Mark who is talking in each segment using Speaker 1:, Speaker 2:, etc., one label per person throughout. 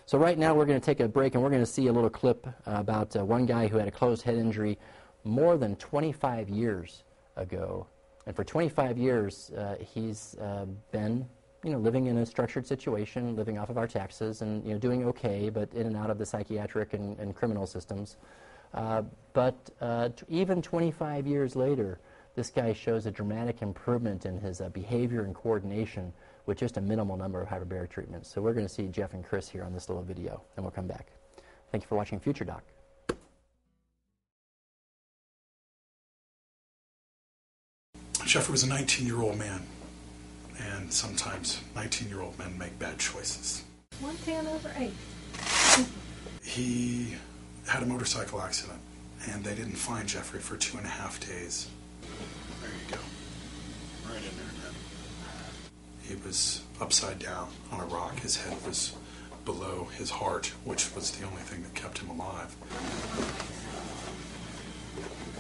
Speaker 1: So right now we're going to take a break and we're going to see a little clip about one guy who had a closed head injury more than 25 years ago. And for 25 years he's been living in a structured situation, living off of our taxes and doing okay, but in and out of the psychiatric and criminal systems. But even 25 years later, this guy shows a dramatic improvement in his behavior and coordination with just a minimal number of hyperbaric treatments. So we're going to see Jeff and Chris here on this little video, and we'll come back. Thank you for watching Future Doc.
Speaker 2: Jeffrey was a 19-year-old man, and sometimes 19-year-old men make bad choices.
Speaker 3: 110/8.
Speaker 2: He had a motorcycle accident, and they didn't find Jeffrey for 2.5 days. There you go. Right in there, Dad. He was upside down on a rock. His head was below his heart, which was the only thing that kept him alive.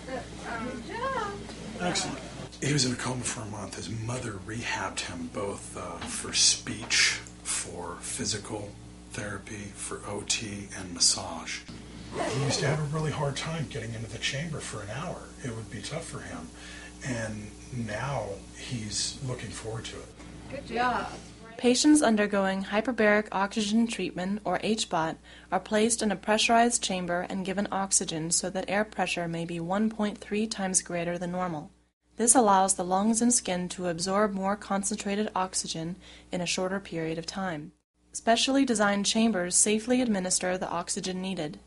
Speaker 3: Good job.
Speaker 2: Excellent. He was in a coma for a month. His mother rehabbed him both for speech, for physical therapy, for OT, and massage. He used to have a really hard time getting into the chamber for an hour. It would be tough for him. And now he's looking forward to it.
Speaker 3: Good job.
Speaker 4: Patients undergoing hyperbaric oxygen treatment, or HBOT, are placed in a pressurized chamber and given oxygen so that air pressure may be 1.3 times greater than normal. This allows the lungs and skin to absorb more concentrated oxygen in a shorter period of time. Specially designed chambers safely administer the oxygen needed.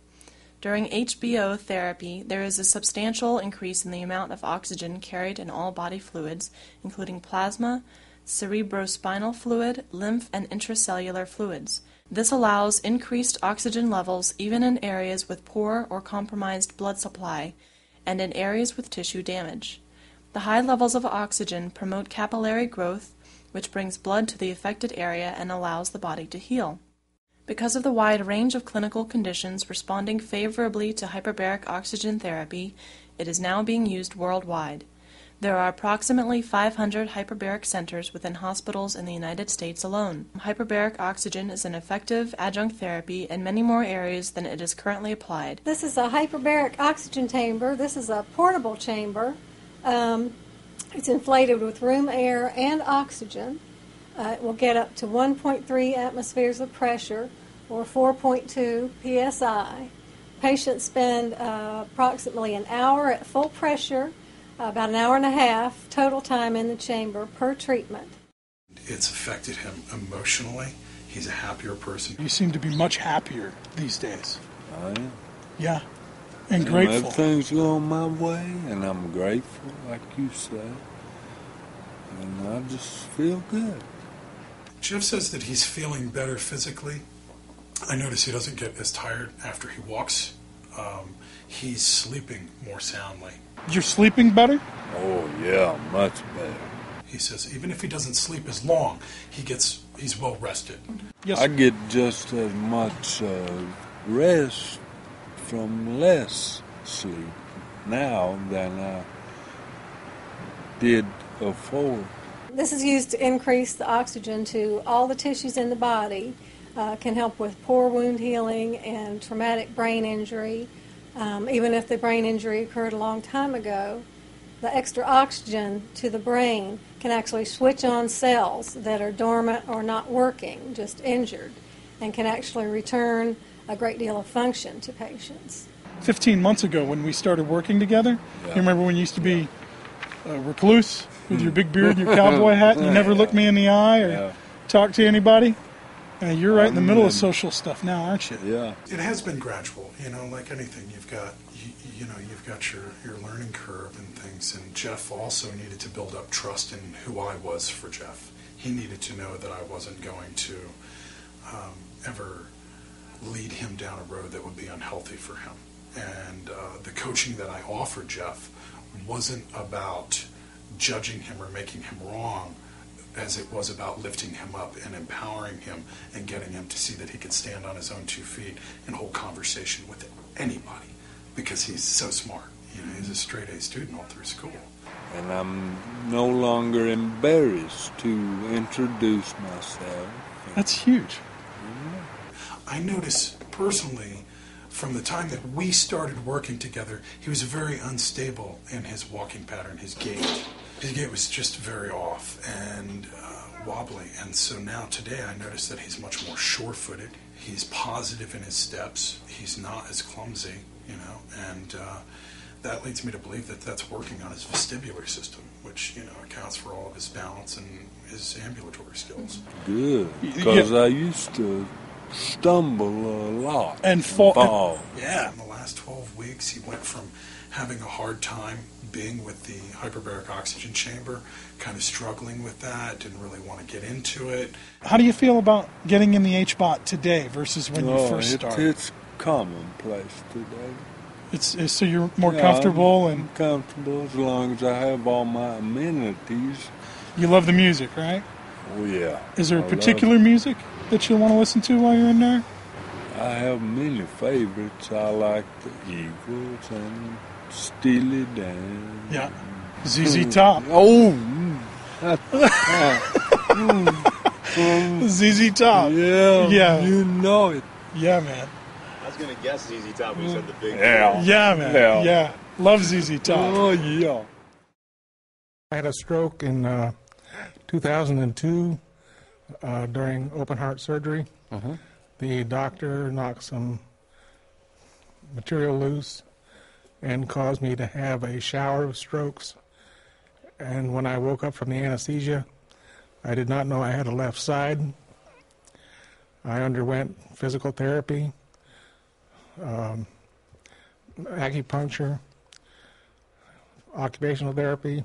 Speaker 4: During HBO therapy, there is a substantial increase in the amount of oxygen carried in all body fluids, including plasma, cerebrospinal fluid, lymph, and intracellular fluids. This allows increased oxygen levels even in areas with poor or compromised blood supply and in areas with tissue damage. The high levels of oxygen promote capillary growth, which brings blood to the affected area and allows the body to heal. Because of the wide range of clinical conditions responding favorably to hyperbaric oxygen therapy, it is now being used worldwide. There are approximately 500 hyperbaric centers within hospitals in the United States alone. Hyperbaric oxygen is an effective adjunct therapy in many more areas than it is currently applied.
Speaker 3: This is a hyperbaric oxygen chamber. This is a portable chamber. It's inflated with room air and oxygen. It will get up to 1.3 atmospheres of pressure or 4.2 psi. Patients spend approximately an hour at full pressure, about an hour and a half total time in the chamber per treatment.
Speaker 2: It's affected him emotionally. He's a happier person.
Speaker 5: You seem to be much happier these days.
Speaker 6: I am.
Speaker 5: Yeah, and grateful.
Speaker 6: Everything's going my way, and I'm grateful, like you said. And I just feel good.
Speaker 2: Jeff says that he's feeling better physically. I notice he doesn't get as tired after he walks. He's sleeping more soundly.
Speaker 5: You're sleeping better?
Speaker 6: Oh, yeah, much better.
Speaker 2: He says even if he doesn't sleep as long, he's well rested.
Speaker 5: Yes.
Speaker 6: I get just as much rest from less sleep now than I did before.
Speaker 3: This is used to increase the oxygen to all the tissues in the body, can help with poor wound healing and traumatic brain injury. Even if the brain injury occurred a long time ago, the extra oxygen to the brain can actually switch on cells that are dormant or not working, just injured, and can actually return a great deal of function to patients.
Speaker 5: 15 months ago when we started working together, You remember when you used to be a recluse with your big beard and your cowboy hat and you never looked me in the eye or talked to anybody? You're right in the middle of social stuff now, aren't you?
Speaker 6: Yeah.
Speaker 2: It has been gradual, like anything. You've got your learning curve and things, and Jeff also needed to build up trust in who I was for Jeff. He needed to know that I wasn't going to ever lead him down a road that would be unhealthy for him. And the coaching that I offered Jeff wasn't about judging him or making him wrong, as it was about lifting him up and empowering him and getting him to see that he could stand on his own 2 feet and hold conversation with anybody, because he's so smart. He's a straight A student all through school.
Speaker 6: And I'm no longer embarrassed to introduce myself.
Speaker 5: That's huge.
Speaker 2: I notice personally, from the time that we started working together, he was very unstable in his walking pattern, his gait. His gait was just very off and wobbly. And so now today I notice that he's much more sure-footed. He's positive in his steps. He's not as clumsy, and that leads me to believe that that's working on his vestibular system, which, accounts for all of his balance and his ambulatory skills.
Speaker 6: Good, because I used to stumble a lot
Speaker 5: and fall.
Speaker 2: Yeah. In the last 12 weeks, he went from having a hard time being with the hyperbaric oxygen chamber, kind of struggling with that, didn't really want to get into it.
Speaker 5: How do you feel about getting in the HBOT today versus when you first started?
Speaker 6: It's commonplace today.
Speaker 5: So you're more comfortable
Speaker 6: I'm comfortable as long as I have all my amenities.
Speaker 5: You love the music, right?
Speaker 6: Oh yeah.
Speaker 5: Is there a particular music that you want to listen to while you're in there?
Speaker 6: I have many favorites. I like the Eagles and Steely Dan.
Speaker 5: Yeah. ZZ Top.
Speaker 6: Oh.
Speaker 5: ZZ Top.
Speaker 6: Yeah. You know it.
Speaker 5: Yeah, man.
Speaker 7: I was going to guess ZZ Top when you said the big.
Speaker 5: Yeah, man. Yeah. Love ZZ Top.
Speaker 6: Oh, yeah.
Speaker 8: I had a stroke in 2002 during open heart surgery.
Speaker 1: Uh-huh.
Speaker 8: The doctor knocked some material loose and caused me to have a shower of strokes. And when I woke up from the anesthesia, I did not know I had a left side. I underwent physical therapy, acupuncture, occupational therapy,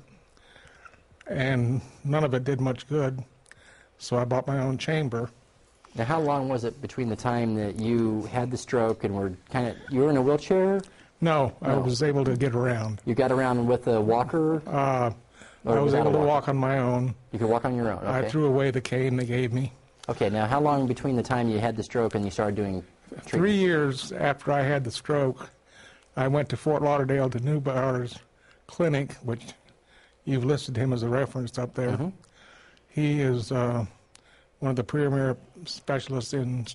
Speaker 8: and none of it did much good. So I bought my own chamber.
Speaker 1: Now, how long was it between the time that you had the stroke and you were in a wheelchair?
Speaker 8: No, I was able to get around.
Speaker 1: You got around with a walker?
Speaker 8: I was able to walk on my own.
Speaker 1: You could walk on your own, okay.
Speaker 8: I threw away the cane they gave me.
Speaker 1: Okay, now how long between the time you had the stroke and you started doing treatment?
Speaker 8: 3 years after I had the stroke, I went to Fort Lauderdale to Newbar's clinic, which you've listed him as a reference up there.
Speaker 1: Mm-hmm.
Speaker 8: He is one of the premier specialists in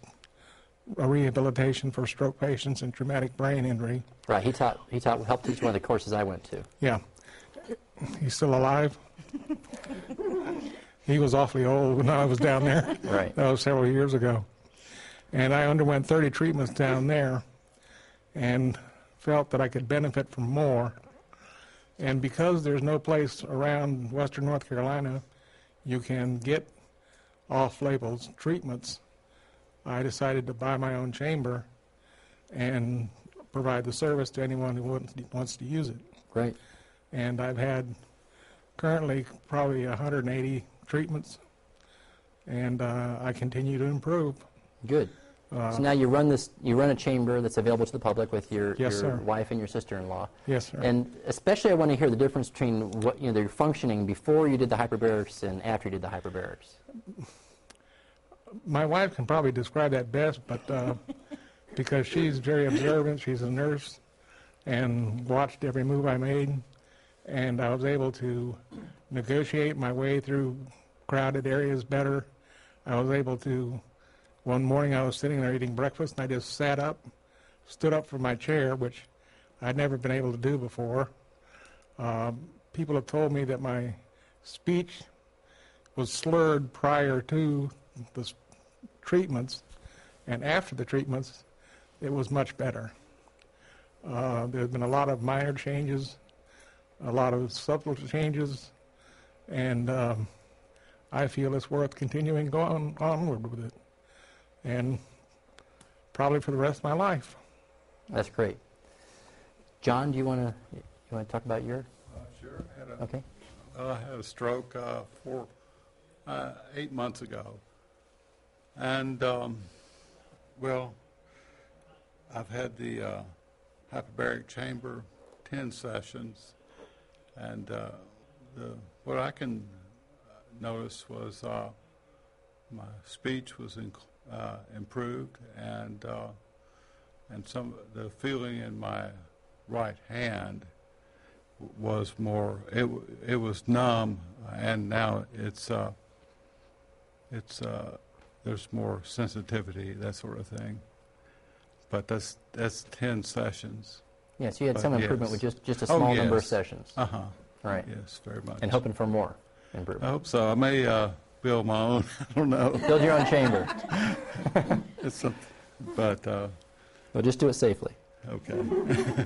Speaker 8: rehabilitation for stroke patients and traumatic brain injury.
Speaker 1: Right, he helped teach one of the courses I went to.
Speaker 8: Yeah. He's still alive. He was awfully old when I was down there.
Speaker 1: Right.
Speaker 8: That was several years ago. And I underwent 30 treatments down there and felt that I could benefit from more. And because there's no place around western North Carolina you can get off-label treatments, I decided to buy my own chamber and provide the service to anyone who wants to use it.
Speaker 1: Right.
Speaker 8: And I've had currently probably 180 treatments, and I continue to improve.
Speaker 1: Good. So now you run a chamber that's available to the public with your
Speaker 8: Yes, sir.
Speaker 1: wife and your sister-in-law.
Speaker 8: Yes, sir.
Speaker 1: And especially I want to hear the difference between what their functioning before you did the hyperbarics and after you did the hyperbarics.
Speaker 8: My wife can probably describe that best, but because she's very observant, she's a nurse, and watched every move I made, and I was able to negotiate my way through crowded areas better. I was able to, one morning I was sitting there eating breakfast, and I just sat up, stood up from my chair, which I'd never been able to do before. People have told me that my speech was slurred prior to the treatments, and after the treatments, it was much better. There have been a lot of minor changes, a lot of subtle changes, and I feel it's worth continuing going onward with it, and probably for the rest of my life.
Speaker 1: That's great. John, do you want to talk about your?
Speaker 9: Sure.
Speaker 1: Okay.
Speaker 9: I had a stroke 8 months ago, and well, I've had the hyperbaric chamber 10 sessions, and what I can notice was my speech was improved, and some the feeling in my right hand was more. It was numb, and now it's there's more sensitivity, that sort of thing. But that's 10 sessions.
Speaker 1: Yes, you had some
Speaker 9: But
Speaker 1: improvement
Speaker 9: yes.
Speaker 1: with just a small number of
Speaker 9: Yes.
Speaker 1: sessions.
Speaker 9: Uh-huh.
Speaker 1: Right.
Speaker 9: Yes, very much.
Speaker 1: And hoping for more
Speaker 9: I
Speaker 1: improvement.
Speaker 9: hope so. I may build my own. I don't know.
Speaker 1: Build your own chamber.
Speaker 9: But
Speaker 1: But just do it safely.
Speaker 9: okay.